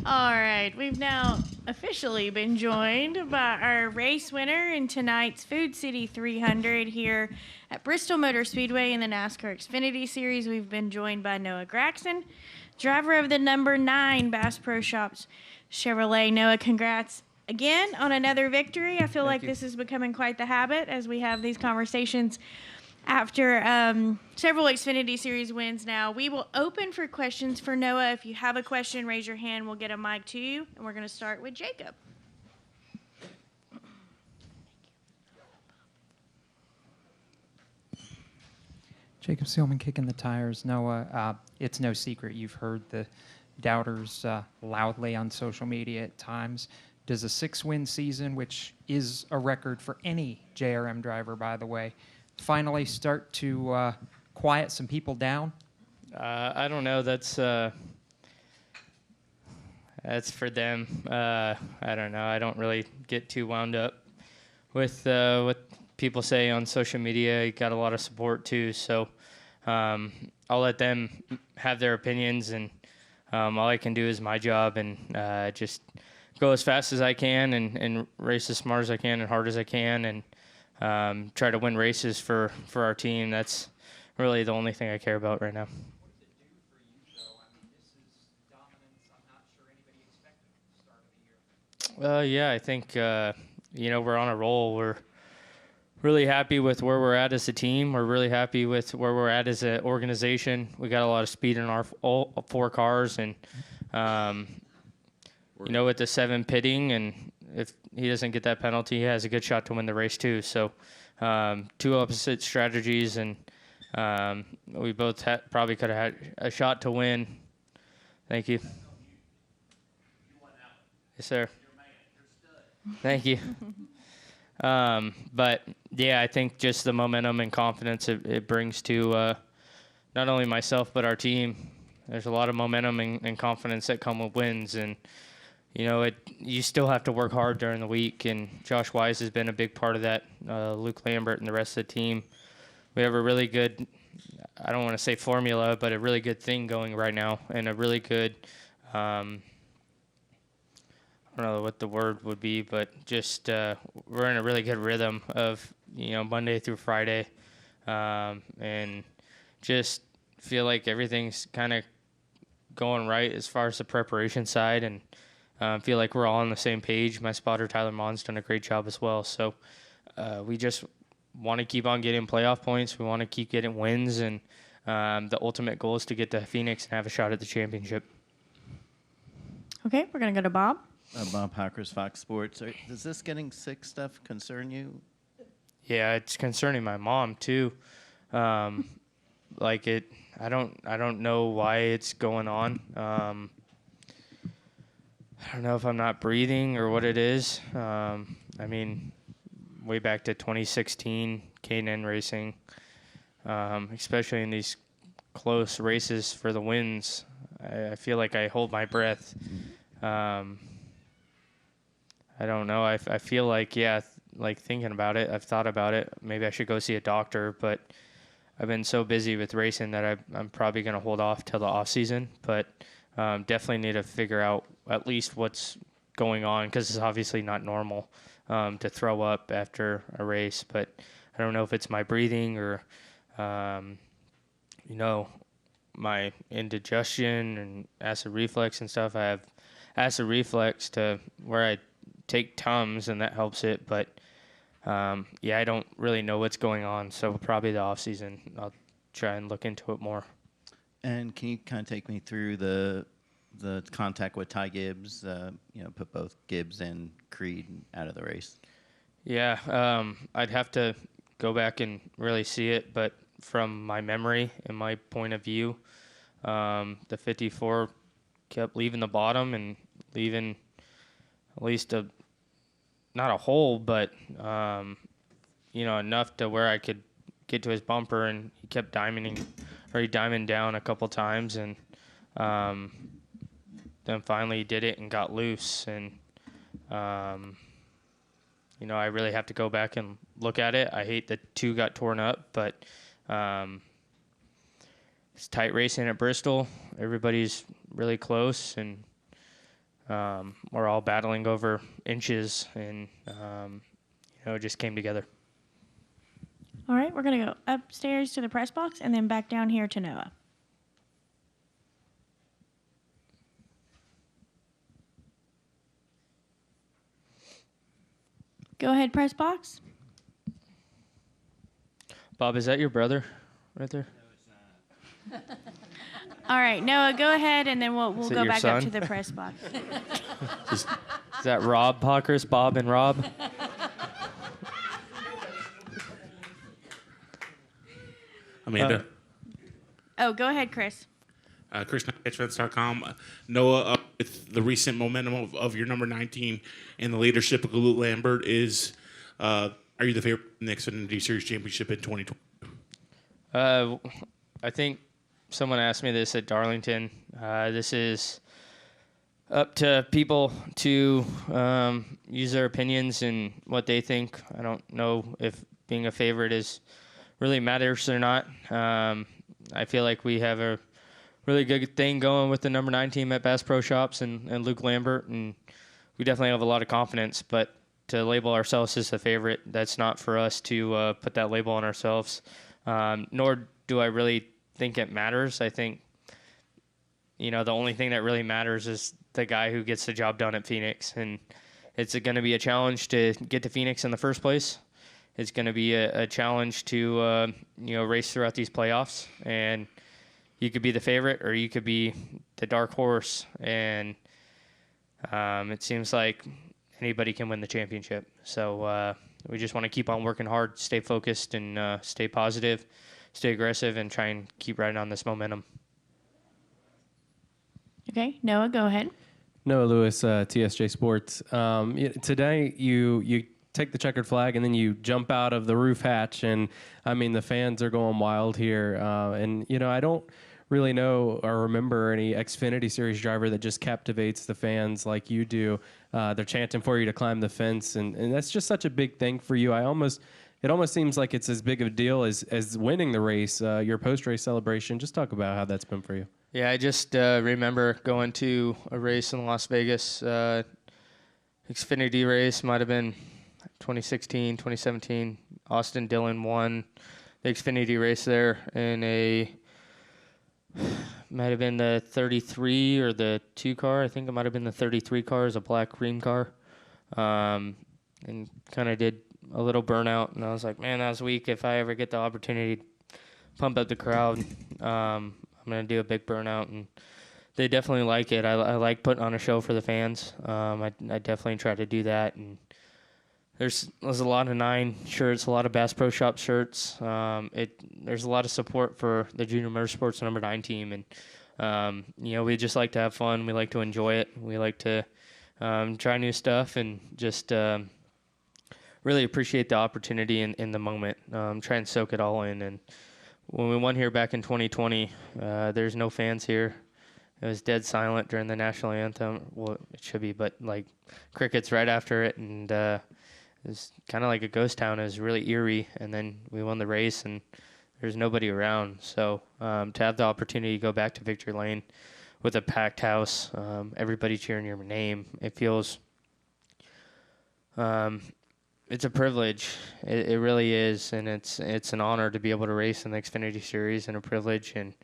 All right, we've now officially been joined by our race winner in tonight's Food City 300 here at Bristol Motor Speedway in the NASCAR Xfinity Series. We've been joined by Noah Gragson, driver of the number 9 Bass Pro Shops Chevrolet. Noah, congrats again on another victory. I feel like this is becoming quite the habit as we have these conversations after several Xfinity Series wins now. We will open for questions for Noah. If you have a question, raise your hand. We'll get a mic to you. And we're going to start with Jacob. Jacob Seelman kicking the tires. Noah, it's no secret you've heard the doubters loudly on social media at times. Does a 6-win season, which is a record for any JRM driver, by the way, finally start to quiet some people down? I don't know. That's for them. I don't know. I don't really get too wound up with what people say on social media. You got a lot of support too, so I'll let them have their opinions, and all I can do is my job and just go as fast as I can and race as smart as I can and hard as I can, and try to win races for our team. That's really the only thing I care about right now. What does it do for you, though? I mean, this is dominance I'm not sure anybody expected at the start of the year. Yeah, I think, we're on a roll. We're really happy with where we're at as a team. We're really happy with where we're at as an organization. We got a lot of speed in our all 4 cars, and, with the 7 pitting, and if he doesn't get that penalty, he has a good shot to win the race too. So 2 opposite strategies, and we both probably could have had a shot to win. Thank you. Yes, sir. Thank you. But, yeah, I think just the momentum and confidence it brings to not only myself but our team. There's a lot of momentum and confidence that come with wins, and you still have to work hard during the week, and Josh Wise has been a big part of that, Luke Lambert and the rest of the team. We have a really good, I don't want to say formula, but a really good thing going right now, and a really good, I don't know what the word would be, but just we're in a really good rhythm of, Monday through Friday, and just feel like everything's kind of going right as far as the preparation side, and feel like we're all on the same page. My spotter, Tyler Mon's done a great job as well. So we just want to keep on getting playoff points. We want to keep getting wins, and the ultimate goal is to get to Phoenix and have a shot at the championship. Okay, we're going to go to Bob. Bob Hackers, Fox Sports. Does this getting sick stuff concern you? Yeah, it's concerning my mom too. I don't know why it's going on. I don't know if I'm not breathing or what it is. Way back to 2016, K&N racing, especially in these close races for the wins, I feel like I hold my breath. I don't know. I feel like, thinking about it, I've thought about it. Maybe I should go see a doctor, but I've been so busy with racing that I'm probably going to hold off till the off season, but definitely need to figure out at least what's going on, because it's obviously not normal to throw up after a race, but I don't know if it's my breathing or, my indigestion and acid reflux and stuff. I have acid reflux to where I take Tums, and that helps it, but I don't really know what's going on, so probably the off season I'll try and look into it more. And can you kind of take me through the contact with Ty Gibbs, put both Gibbs and Creed out of the race? Yeah, I'd have to go back and really see it, but from my memory and my point of view, the 54 kept leaving the bottom and leaving at least not a hole, but, enough to where I could get to his bumper, and he kept diamond down a couple times, and then finally he did it and got loose, and I really have to go back and look at it. I hate that 2 got torn up, but it's tight racing at Bristol. Everybody's really close, and we're all battling over inches, and it just came together. All right, we're going to go upstairs to the press box and then back down here to Noah. Go ahead, press box. Bob, is that your brother right there? All right, Noah, go ahead, and then we'll Is it go your back son? up to the press box. Is that Rob Pockers, Bob and Rob? Amanda. Oh, go ahead, Chris. ChrisKnightFence.com. Noah, with the recent momentum of your number 19 and the leadership of Galut Lambert, are you the favorite in the Xfinity Series Championship in 2020? I think someone asked me this at Darlington. This is up to people to use their opinions and what they think. I don't know if being a favorite really matters or not. I feel like we have a really good thing going with the number 9 team at Bass Pro Shops and Luke Lambert, and we definitely have a lot of confidence. But to label ourselves as a favorite, that's not for us to put that label on ourselves. Nor do I really think it matters. I think, the only thing that really matters is the guy who gets the job done at Phoenix. And it's going to be a challenge to get to Phoenix in the first place. It's going to be a challenge to, race throughout these playoffs. And you could be the favorite or you could be the dark horse. And it seems like anybody can win the championship. So we just want to keep on working hard, stay focused, and stay positive, stay aggressive, and try and keep riding on this momentum. Okay, Noah, go ahead. Noah Lewis, TSJ Sports. Today, you take the checkered flag and then you jump out of the roof hatch, and the fans are going wild here. I don't really know or remember any Xfinity Series driver that just captivates the fans like you do. They're chanting for you to climb the fence, and that's just such a big thing for you. It almost seems like it's as big of a deal as winning the race. Your post-race celebration. Just talk about how that's been for you. Yeah, I just remember going to a race in Las Vegas, Xfinity race, might have been 2016, 2017. Austin Dillon won the Xfinity race there in might have been the 33 or the 2 car. I think it might have been the 33 car, as a black cream car. And kind of did a little burnout, and I was like, man, that was weak. If I ever get the opportunity to pump up the crowd, I'm going to do a big burnout, and they definitely like it. I like putting on a show for the fans. I definitely try to do that, and there's a lot of 9 shirts, a lot of Bass Pro Shop shirts. There's a lot of support for the Junior Motorsports number 9 team, and we just like to have fun. We like to enjoy it. We like to try new stuff, and just really appreciate the opportunity in the moment. Try and soak it all in. And when we won here back in 2020, there's no fans here. It was dead silent during the national anthem. Well, it should be, but like crickets right after it, and it was kind of like a ghost town. It was really eerie, and then we won the race, and there's nobody around. So to have the opportunity to go back to Victory Lane with a packed house, everybody cheering your name, it feels it's a privilege. It really is, and it's an honor to be able to race in the Xfinity Series, and a privilege, and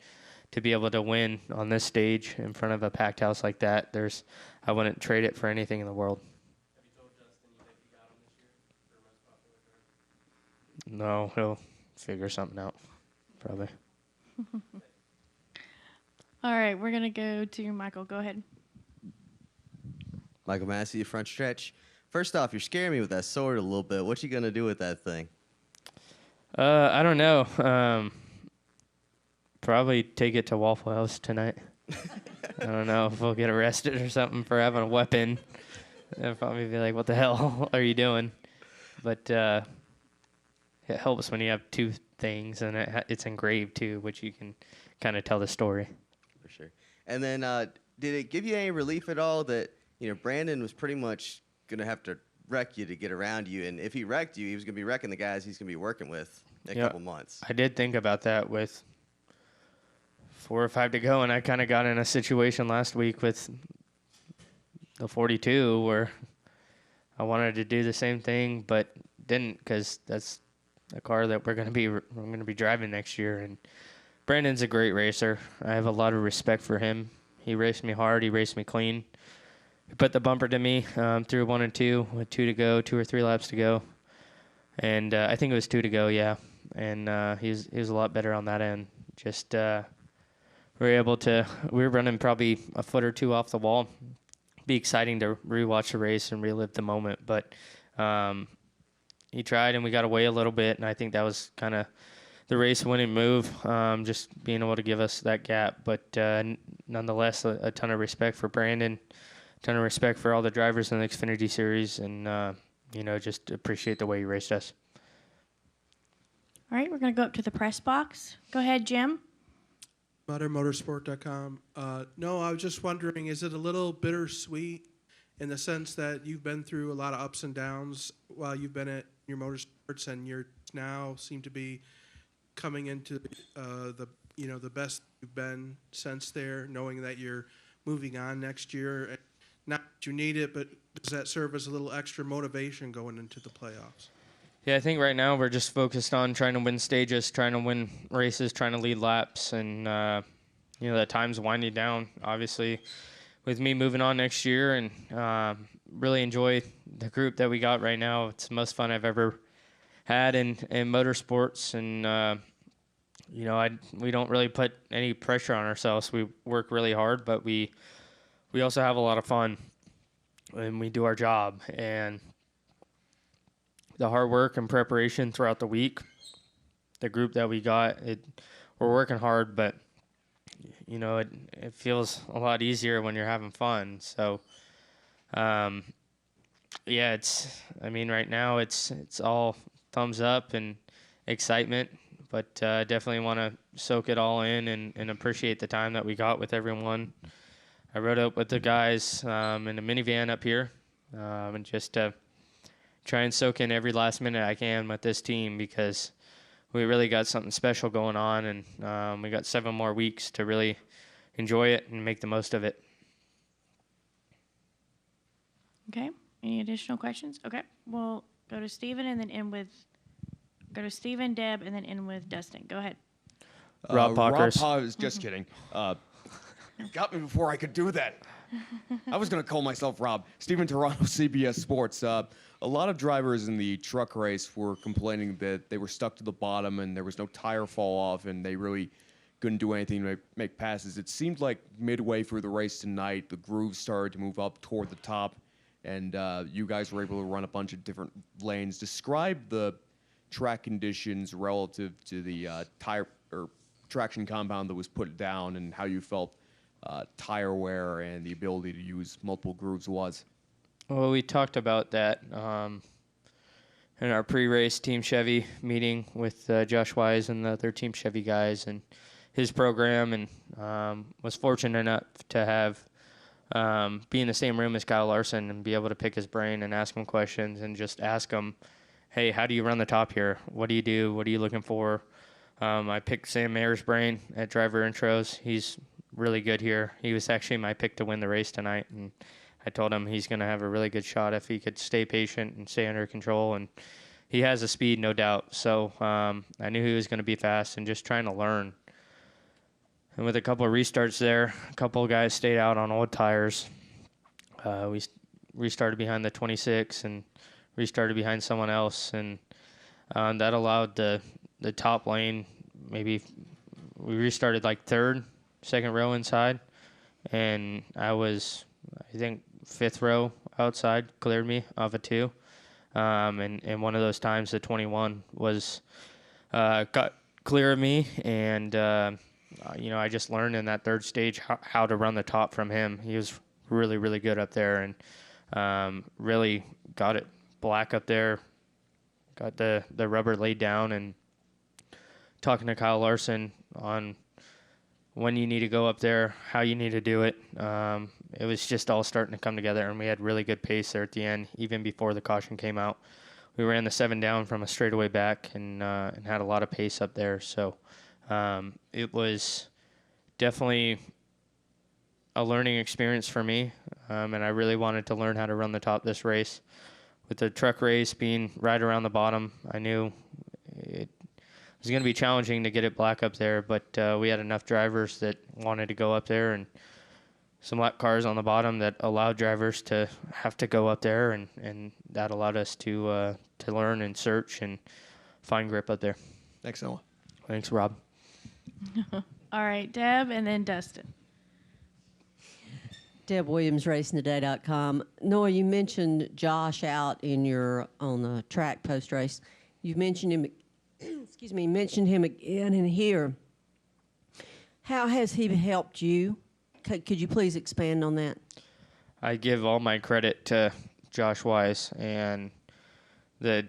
to be able to win on this stage in front of a packed house like that. I wouldn't trade it for anything in the world. Have you told Justin you think you got him this year for most popular driver? No, he'll figure something out, probably. All right, we're going to go to Michael. Go ahead. Michael Massey, front stretch. First off, you're scaring me with that sword a little bit. What you going to do with that thing? I don't know. Probably take it to Waffle House tonight. I don't know if we'll get arrested or something for having a weapon. They'll probably be like, what the hell are you doing? But it helps when you have 2 things, and it's engraved too, which you can kind of tell the story. For sure. And then did it give you any relief at all that, Brandon was pretty much going to have to wreck you to get around you, and if he wrecked you, he was going to be wrecking the guys he's going to be working with in a couple months? I did think about that with 4 or 5 to go, and I kind of got in a situation last week with the 42 where I wanted to do the same thing, but didn't, because that's a car that I'm going to be driving next year. And Brandon's a great racer. I have a lot of respect for him. He raced me hard. He raced me clean. He put the bumper to me through 1 and 2 with 2 to go, 2 or 3 laps to go. And I think it was 2 to go, yeah. And he was a lot better on that end. Just we were running probably a foot or two off the wall. Be exciting to rewatch the race and relive the moment. But he tried, and we got away a little bit, and I think that was kind of the race-winning move, just being able to give us that gap. But nonetheless, a ton of respect for Brandon, a ton of respect for all the drivers in the Xfinity Series, and just appreciate the way he raced us. All right, we're going to go up to the press box. Go ahead, Jim. ModernMotorsport.com. No, I was just wondering, is it a little bittersweet in the sense that you've been through a lot of ups and downs while you've been at your motorsports, and you're now seem to be coming into the best you've been since there, knowing that you're moving on next year? Not that you need it, but does that serve as a little extra motivation going into the playoffs? Yeah, I think right now we're just focused on trying to win stages, trying to win races, trying to lead laps, and that time's winding down, obviously, with me moving on next year, and really enjoy the group that we got right now. It's the most fun I've ever had in motorsports, and we don't really put any pressure on ourselves. We work really hard, but we also have a lot of fun, and we do our job. And the hard work and preparation throughout the week, the group that we got, we're working hard, but it feels a lot easier when you're having fun. So, right now it's all thumbs up and excitement, but definitely want to soak it all in and appreciate the time that we got with everyone. I rode up with the guys in a minivan up here, and just try and soak in every last minute I can with this team, because we really got something special going on, and we got 7 more weeks to really enjoy it and make the most of it. Okay. Any additional questions? Okay. We'll go to Steven and then end with Deb, and then end with Dustin. Go ahead. Rob Pockers. Just kidding. Got me before I could do that. I was going to call myself Rob. Steven Toronto, CBS Sports. A lot of drivers in the truck race were complaining that they were stuck to the bottom and there was no tire fall off, and they really couldn't do anything to make passes. It seemed like midway through the race tonight, the grooves started to move up toward the top, and you guys were able to run a bunch of different lanes. Describe the track conditions relative to the tire or traction compound that was put down, and how you felt tire wear and the ability to use multiple grooves was. Well, we talked about that in our pre-race Team Chevy meeting with Josh Wise and the other Team Chevy guys and his program, and was fortunate enough to have be in the same room as Kyle Larson and be able to pick his brain and ask him questions and just ask him, hey, how do you run the top here? What do you do? What are you looking for? I picked Sam Mayer's brain at driver intros. He's really good here. He was actually my pick to win the race tonight, and I told him he's going to have a really good shot if he could stay patient and stay under control, and he has the speed, no doubt. So I knew he was going to be fast, and just trying to learn. And with a couple of restarts there, a couple of guys stayed out on old tires. We restarted behind the 26 and restarted behind someone else, and that allowed the top lane, maybe we restarted like second row inside, and I think 5th row outside, cleared me off a 2. And one of those times the 21 was got clear of me, and I just learned in that 3rd stage how to run the top from him. He was really, really good up there, and really got it black up there, got the rubber laid down, and talking to Kyle Larson on when you need to go up there, how you need to do it. It was just all starting to come together, and we had really good pace there at the end, even before the caution came out. We ran the 7 down from a straightaway back and had a lot of pace up there. So it was definitely a learning experience for me. and I really wanted to learn how to run the top this race. With the truck race being right around the bottom, I knew it was going to be challenging to get it black up there, but we had enough drivers that wanted to go up there, and some lap cars on the bottom that allowed drivers to have to go up there, and that allowed us to learn and search and find grip up there. Thanks, Noah. Thanks, Rob. All right, Deb, and then Dustin. Deb Williams, RacingToday.com. Noah, you mentioned Josh out on the track post race. You've mentioned him, mentioned him again in here. How has he helped you? Could you please expand on that? I give all my credit to Josh Wise and the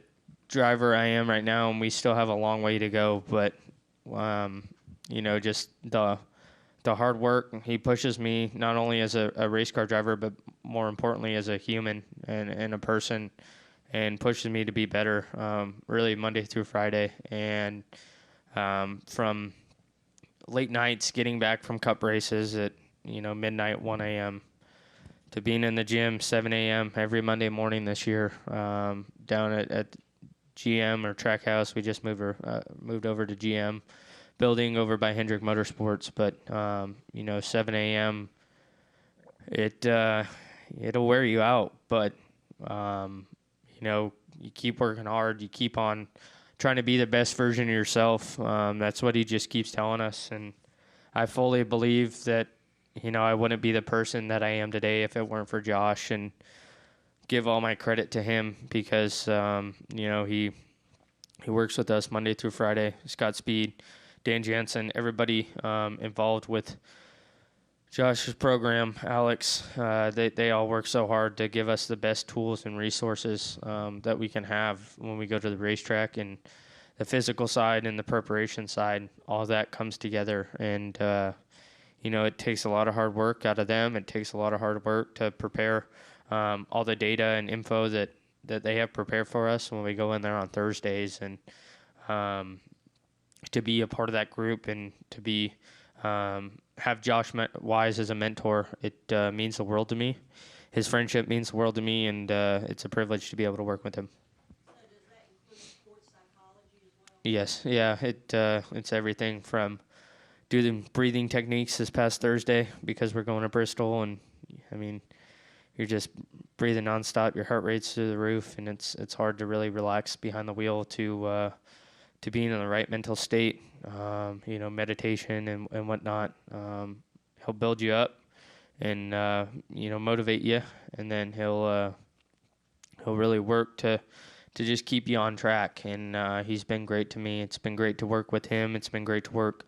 driver I am right now, and we still have a long way to go, but just the hard work. He pushes me not only as a race car driver, but more importantly as a human and a person, and pushes me to be better, really Monday through Friday. And from late nights, getting back from cup races at midnight, 1 a.m., to being in the gym 7 a.m. every Monday morning this year, down at GM or Trackhouse. We just moved over to GM building over by Hendrick Motorsports, but 7 a.m. It'll wear you out, but you keep working hard, you keep on trying to be the best version of yourself. That's what he just keeps telling us, and I fully believe that I wouldn't be the person that I am today if it weren't for Josh, and give all my credit to him because he works with us Monday through Friday. Scott Speed, Dan Jansen, everybody involved with Josh's program, Alex, they all work so hard to give us the best tools and resources that we can have when we go to the racetrack. And the physical side and the preparation side, all that comes together. And, it takes a lot of hard work out of them. It takes a lot of hard work to prepare all the data and info that they have prepared for us when we go in there on Thursdays. And to be a part of that group and to be have Josh Wise as a mentor, it means the world to me. His friendship means the world to me, and it's a privilege to be able to work with him. So does that include sports psychology as well? Yes, yeah, it's everything from doing breathing techniques this past Thursday because we're going to Bristol, and you're just breathing nonstop. Your heart rate's through the roof, and it's hard to really relax behind the wheel to being in the right mental state. Meditation and whatnot. He'll build you up and motivate you, and then he'll really work to just keep you on track. And he's been great to me. It's been great to work with him. It's been great to work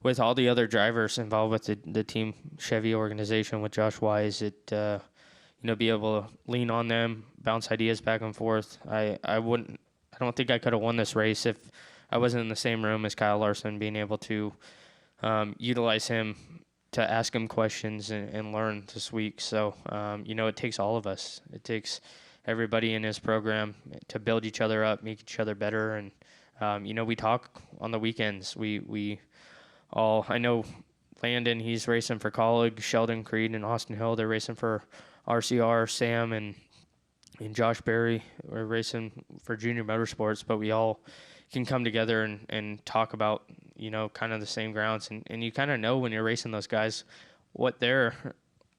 with all the other drivers involved with the Team Chevy organization with Josh Wise. Be able to lean on them, bounce ideas back and forth. I don't think I could have won this race if I wasn't in the same room as Kyle Larson, being able to utilize him to ask him questions and learn this week. So, it takes all of us. It takes everybody in his program to build each other up, make each other better. And, we talk on the weekends. I know Landon, he's racing for Colleague, Sheldon Creed and Austin Hill, they're racing for RCR, Sam and Josh Berry, we're racing for Junior Motorsports, but we all can come together and talk about, kind of the same grounds. And you kind of know when you're racing those guys what they're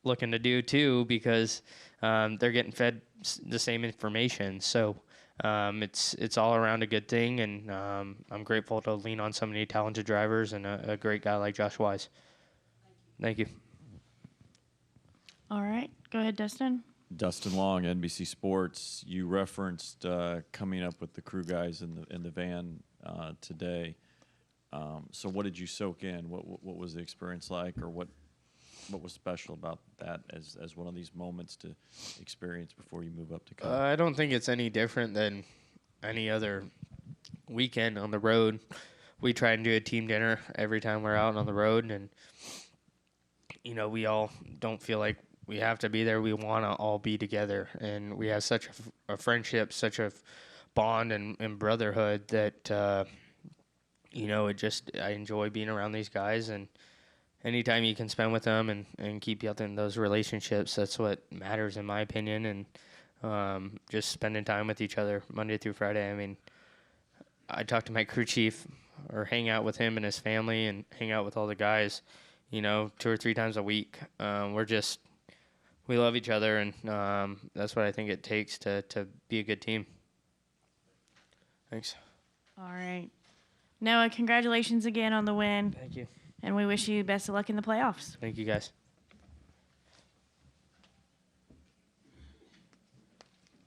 looking to do too, because they're getting fed the same information. So it's all around a good thing, and I'm grateful to lean on so many talented drivers and a great guy like Josh Wise. Thank you. All right, go ahead, Dustin. Dustin Long, NBC Sports. You referenced coming up with the crew guys in the van today. So what did you soak in? What was the experience like, or what was special about that as one of these moments to experience before you move up to Cup? I don't think it's any different than any other weekend on the road. We try and do a team dinner every time we're out on the road, and we all don't feel like we have to be there. We want to all be together, and we have such a friendship, such a bond and brotherhood that I enjoy being around these guys, and anytime you can spend with them and keep building those relationships, that's what matters in my opinion. And just spending time with each other Monday through Friday. I mean, I talk to my crew chief or hang out with him and his family and hang out with all the guys, 2 or 3 times a week. We love each other, and that's what I think it takes to be a good team. Thanks. All right. Noah, congratulations again on the win. Thank you. And we wish you best of luck in the playoffs. Thank you, guys.